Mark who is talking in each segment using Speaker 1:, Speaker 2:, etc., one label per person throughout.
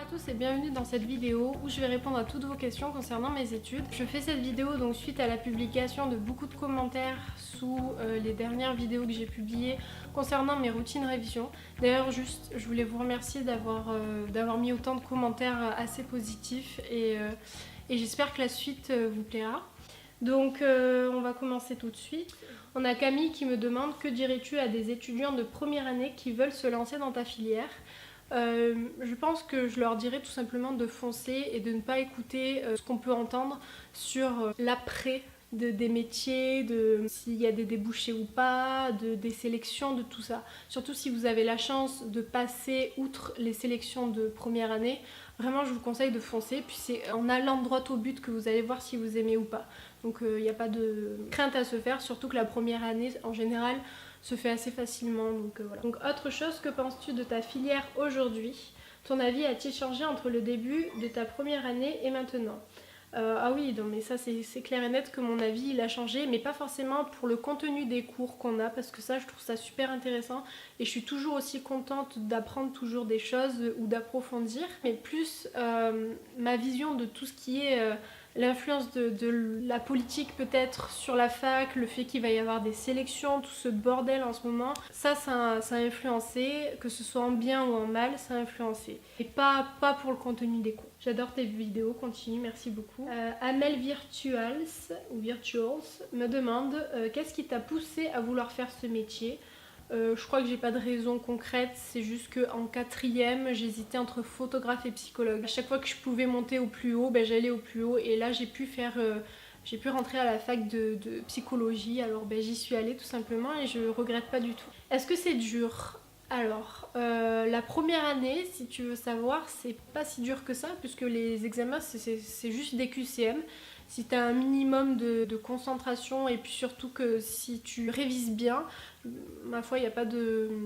Speaker 1: tous et bienvenue dans cette vidéo où je vais répondre à toutes vos questions concernant mes études. Je fais cette vidéo donc suite à la publication de beaucoup de commentaires sous les dernières vidéos que j'ai publiées concernant mes routines révision. D'ailleurs juste je voulais vous remercier d'avoir mis autant de commentaires assez positifs et j'espère que la suite vous plaira. Donc on va commencer tout de suite. On a Camille qui me demande: que dirais-tu à des étudiants de première année qui veulent se lancer dans ta filière? Je pense que je leur dirais tout simplement de foncer et de ne pas écouter ce qu'on peut entendre sur l'après des métiers, de s'il y a des débouchés ou pas, des sélections, de tout ça. Surtout si vous avez la chance de passer outre les sélections de première année, vraiment je vous conseille de foncer, puis c'est en allant droit au but que vous allez voir si vous aimez ou pas. Donc il n'y a pas de crainte à se faire, surtout que la première année en général se fait assez facilement, donc voilà. Donc autre chose, que penses-tu de ta filière aujourd'hui? Ton avis a-t-il changé entre le début de ta première année et maintenant? Ah oui, non, mais ça c'est clair et net que mon avis il a changé, mais pas forcément pour le contenu des cours qu'on a, parce que ça je trouve ça super intéressant et je suis toujours aussi contente d'apprendre toujours des choses ou d'approfondir, mais plus ma vision de tout ce qui est l'influence de la politique peut-être sur la fac, le fait qu'il va y avoir des sélections, tout ce bordel en ce moment, ça a influencé, que ce soit en bien ou en mal, ça a influencé. Et pas pour le contenu des cours. J'adore tes vidéos, continue, merci beaucoup. Amel Virtuals me demande qu'est-ce qui t'a poussé à vouloir faire ce métier? Je crois que j'ai pas de raison concrète, c'est juste qu'en quatrième, j'hésitais entre photographe et psychologue. À chaque fois que je pouvais monter au plus haut, j'allais au plus haut et là j'ai pu rentrer à la fac de psychologie, alors j'y suis allée tout simplement et je regrette pas du tout. Est-ce que c'est dur? Alors, la première année, si tu veux savoir, c'est pas si dur que ça, puisque les examens, c'est juste des QCM. Si tu as un minimum de concentration et puis surtout que si tu révises bien, ma foi, il n'y a pas de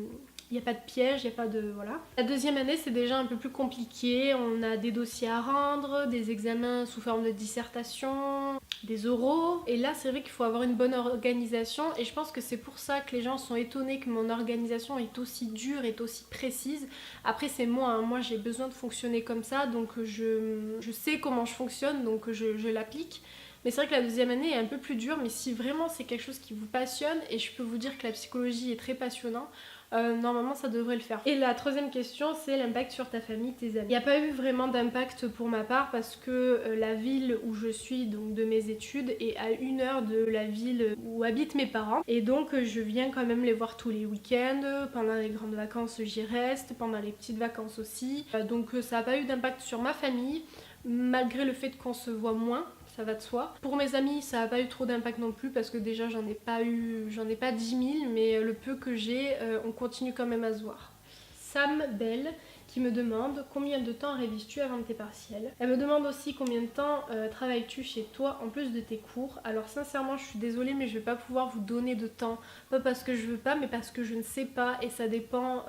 Speaker 1: piège, il n'y a pas de... voilà. La deuxième année, c'est déjà un peu plus compliqué. On a des dossiers à rendre, des examens sous forme de dissertation, des oraux. Et là, c'est vrai qu'il faut avoir une bonne organisation. Et je pense que c'est pour ça que les gens sont étonnés que mon organisation est aussi dure, est aussi précise. Après, c'est moi, hein. Moi, j'ai besoin de fonctionner comme ça. Donc, je sais comment je fonctionne, donc je l'applique. Mais c'est vrai que la deuxième année est un peu plus dure, mais si vraiment c'est quelque chose qui vous passionne, et je peux vous dire que la psychologie est très passionnante, normalement ça devrait le faire. Et la troisième question, c'est l'impact sur ta famille, tes amis. Il n'y a pas eu vraiment d'impact pour ma part parce que la ville où je suis, donc de mes études, est à 1 heure de la ville où habitent mes parents. Et donc je viens quand même les voir tous les week-ends, pendant les grandes vacances j'y reste, pendant les petites vacances aussi. Donc ça n'a pas eu d'impact sur ma famille, malgré le fait qu'on se voit moins. Ça va de soi. Pour mes amis, ça n'a pas eu trop d'impact non plus parce que déjà j'en ai pas 10 000, mais le peu que j'ai, on continue quand même à se voir. Sam Bell qui me demande combien de temps révises-tu avant tes partiels. Elle me demande aussi combien de temps travailles-tu chez toi en plus de tes cours. Alors sincèrement je suis désolée mais je vais pas pouvoir vous donner de temps, pas parce que je veux pas mais parce que je ne sais pas et ça dépend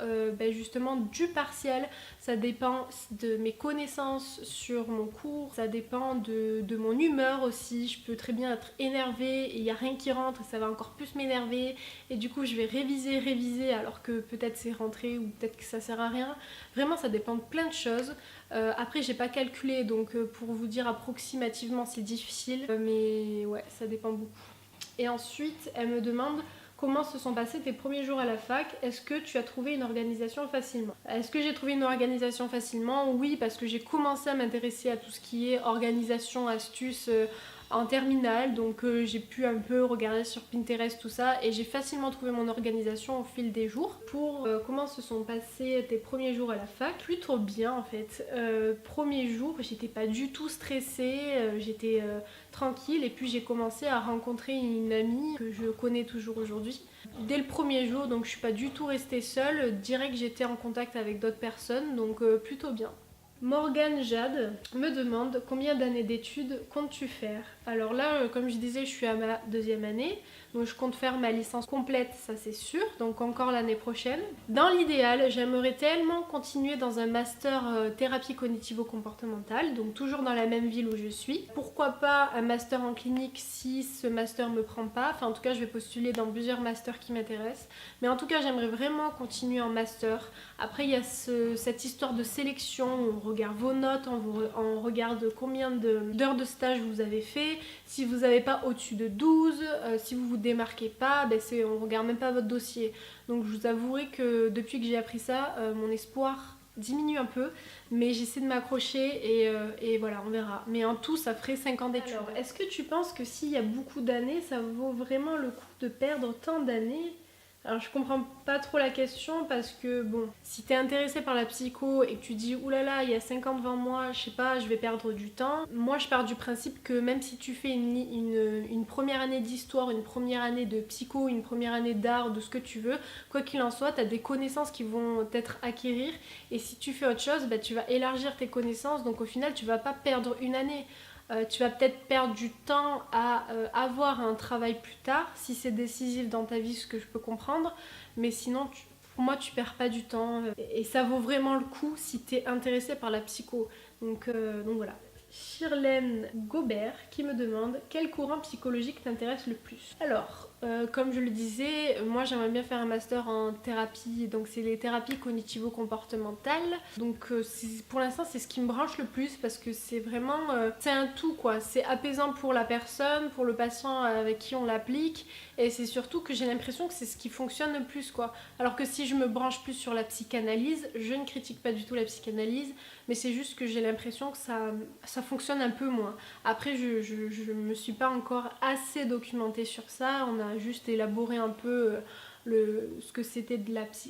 Speaker 1: justement du partiel, ça dépend de mes connaissances sur mon cours, ça dépend de mon humeur aussi. Je peux très bien être énervée et il n'y a rien qui rentre et ça va encore plus m'énerver et du coup je vais réviser alors que peut-être c'est rentré ou peut-être que ça sert à rien. Vraiment ça dépend de plein de choses. Après j'ai pas calculé donc pour vous dire approximativement c'est difficile mais ouais ça dépend beaucoup. Et ensuite elle me demande comment se sont passés tes premiers jours à la fac? Est-ce que tu as trouvé une organisation facilement? Est-ce que j'ai trouvé une organisation facilement? Oui, parce que j'ai commencé à m'intéresser à tout ce qui est organisation, astuces en terminale, donc j'ai pu un peu regarder sur Pinterest tout ça et j'ai facilement trouvé mon organisation au fil des jours. Pour comment se sont passés tes premiers jours à la fac? Plutôt bien en fait. Premier jour, j'étais pas du tout stressée, j'étais tranquille et puis j'ai commencé à rencontrer une amie que je connais toujours aujourd'hui. Dès le premier jour, donc je suis pas du tout restée seule, direct j'étais en contact avec d'autres personnes, donc plutôt bien. Morgane Jade me demande combien d'années d'études comptes-tu faire? Alors là, comme je disais, je suis à ma deuxième année, donc je compte faire ma licence complète, ça c'est sûr, donc encore l'année prochaine. Dans l'idéal, j'aimerais tellement continuer dans un master thérapie cognitivo-comportementale, donc toujours dans la même ville où je suis. Pourquoi pas un master en clinique si ce master me prend pas, enfin en tout cas je vais postuler dans plusieurs masters qui m'intéressent, mais en tout cas j'aimerais vraiment continuer en master. Après il y a cette histoire de sélection où on regarde vos notes, on regarde combien d'heures de stage vous avez fait. Si vous n'avez pas au-dessus de 12, si vous vous démarquez pas, on regarde même pas votre dossier. Donc je vous avouerai que depuis que j'ai appris ça, mon espoir diminue un peu, mais j'essaie de m'accrocher et voilà, on verra. Mais en tout, ça ferait 5 ans d'études. Alors, est-ce que tu penses que s'il y a beaucoup d'années, ça vaut vraiment le coup de perdre tant d'années? Alors je comprends pas trop la question parce que bon, si t'es intéressé par la psycho et que tu dis oulala, il y a 5 ans devant moi, je sais pas, je vais perdre du temps. Moi je pars du principe que même si tu fais une première année d'histoire, une première année de psycho, une première année d'art, de ce que tu veux, quoi qu'il en soit, t'as des connaissances qui vont t'être acquérir et si tu fais autre chose, tu vas élargir tes connaissances donc au final tu vas pas perdre une année. Tu vas peut-être perdre du temps à avoir un travail plus tard, si c'est décisif dans ta vie, ce que je peux comprendre. Mais sinon, pour moi, tu perds pas du temps. Et ça vaut vraiment le coup si tu es intéressé par la psycho. Donc voilà. Shirlène Gobert qui me demande quel courant psychologique t'intéresse le plus. Alors, comme je le disais, moi j'aimerais bien faire un master en thérapie, donc c'est les thérapies cognitivo-comportementales. Donc pour l'instant c'est ce qui me branche le plus parce que c'est vraiment, c'est un tout quoi. C'est apaisant pour la personne, pour le patient avec qui on l'applique et c'est surtout que j'ai l'impression que c'est ce qui fonctionne le plus quoi. Alors que si je me branche plus sur la psychanalyse, je ne critique pas du tout la psychanalyse, mais c'est juste que j'ai l'impression que ça fonctionne un peu moins. Après, je me suis pas encore assez documentée sur ça, on a juste élaboré un peu ce que c'était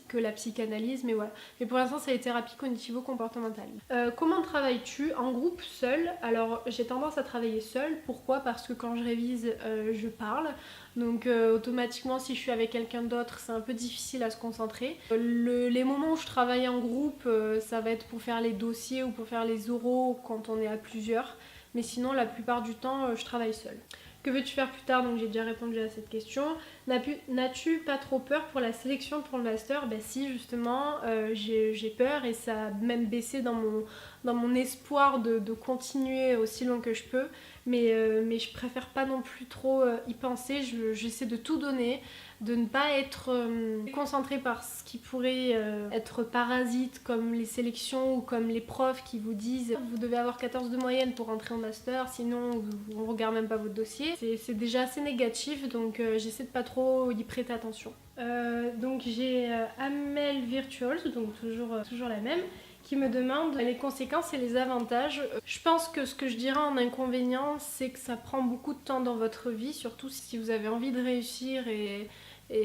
Speaker 1: que la psychanalyse, mais voilà. Mais pour l'instant, c'est les thérapies cognitivo-comportementales. Comment travailles-tu? En groupe, seul? Alors, j'ai tendance à travailler seule. Pourquoi? Parce que quand je révise, je parle. Donc automatiquement si je suis avec quelqu'un d'autre c'est un peu difficile à se concentrer. Les moments où je travaille en groupe ça va être pour faire les dossiers ou pour faire les oraux quand on est à plusieurs. Mais sinon la plupart du temps je travaille seule. Que veux-tu faire plus tard? Donc j'ai déjà répondu à cette question. N'as-tu pas trop peur pour la sélection pour le master? Ben si justement j'ai peur et ça a même baissé dans mon espoir de continuer aussi loin que je peux. Mais je préfère pas non plus trop y penser, j'essaie de tout donner, de ne pas être concentrée par ce qui pourrait être parasite comme les sélections ou comme les profs qui vous disent vous devez avoir 14 de moyenne pour rentrer en master, sinon on regarde même pas votre dossier. C'est déjà assez négatif donc j'essaie de pas trop y prêter attention. Donc j'ai Amel Virtuals, donc toujours la même, qui me demande les conséquences et les avantages. Je pense que ce que je dirais en inconvénient, c'est que ça prend beaucoup de temps dans votre vie, surtout si vous avez envie de réussir et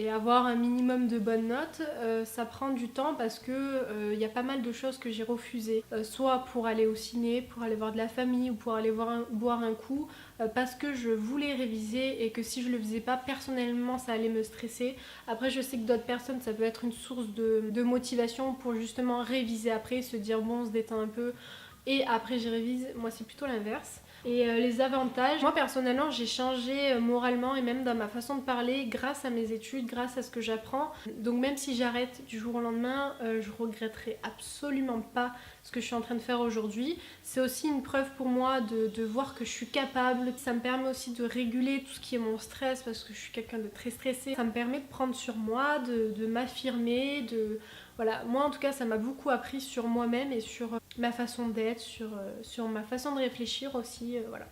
Speaker 1: avoir un minimum de bonnes notes, ça prend du temps parce que y a pas mal de choses que j'ai refusées, soit pour aller au ciné, pour aller voir de la famille ou pour aller boire un coup, parce que je voulais réviser et que si je le faisais pas personnellement ça allait me stresser. Après je sais que d'autres personnes ça peut être une source de motivation pour justement réviser après, se dire bon on se détend un peu et après je révise. Moi c'est plutôt l'inverse. Et les avantages, moi personnellement j'ai changé moralement et même dans ma façon de parler grâce à mes études, grâce à ce que j'apprends. Donc même si j'arrête du jour au lendemain, je regretterai absolument pas ce que je suis en train de faire aujourd'hui. C'est aussi une preuve pour moi de voir que je suis capable. Ça me permet aussi de réguler tout ce qui est mon stress parce que je suis quelqu'un de très stressé. Ça me permet de prendre sur moi, de m'affirmer, Voilà, moi en tout cas ça m'a beaucoup appris sur moi-même et sur ma façon d'être, sur ma façon de réfléchir aussi, voilà.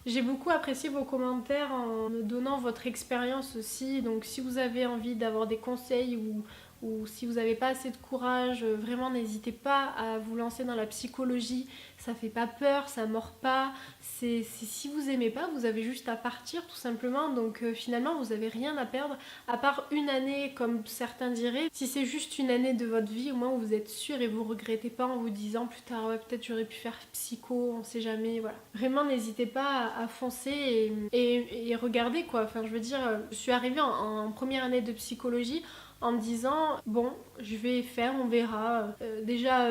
Speaker 1: J'ai beaucoup apprécié vos commentaires en me donnant votre expérience aussi, donc si vous avez envie d'avoir des conseils ou si vous n'avez pas assez de courage, vraiment n'hésitez pas à vous lancer dans la psychologie, ça fait pas peur, ça mord pas, si vous aimez pas, vous avez juste à partir tout simplement, donc finalement vous avez rien à perdre, à part une année comme certains diraient. Si c'est juste une année de votre vie, au moins vous êtes sûr et vous regrettez pas en vous disant plus tard ouais peut-être j'aurais pu faire psycho, on sait jamais, voilà. Vraiment n'hésitez pas à foncer et regarder quoi, enfin je veux dire, je suis arrivée en première année de psychologie en me disant bon je vais faire, on verra, déjà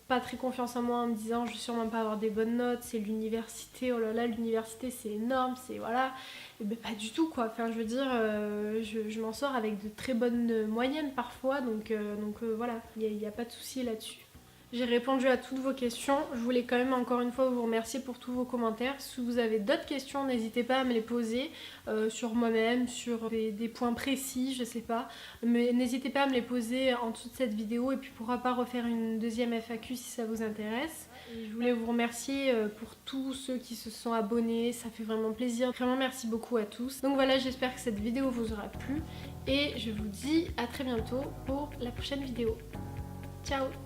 Speaker 1: pas très confiance en moi en me disant je vais sûrement pas avoir des bonnes notes, c'est l'université, oh là là l'université c'est énorme, c'est voilà, et ben pas du tout quoi, enfin je veux dire je m'en sors avec de très bonnes moyennes parfois donc voilà, il y a pas de souci là-dessus. J'ai répondu à toutes vos questions. Je voulais quand même encore une fois vous remercier pour tous vos commentaires. Si vous avez d'autres questions, n'hésitez pas à me les poser sur moi-même, sur des points précis, je sais pas. Mais n'hésitez pas à me les poser en dessous de cette vidéo et puis pourquoi pas refaire une deuxième FAQ si ça vous intéresse. Et je voulais vous remercier pour tous ceux qui se sont abonnés, ça fait vraiment plaisir. Vraiment merci beaucoup à tous. Donc voilà, j'espère que cette vidéo vous aura plu et je vous dis à très bientôt pour la prochaine vidéo. Ciao!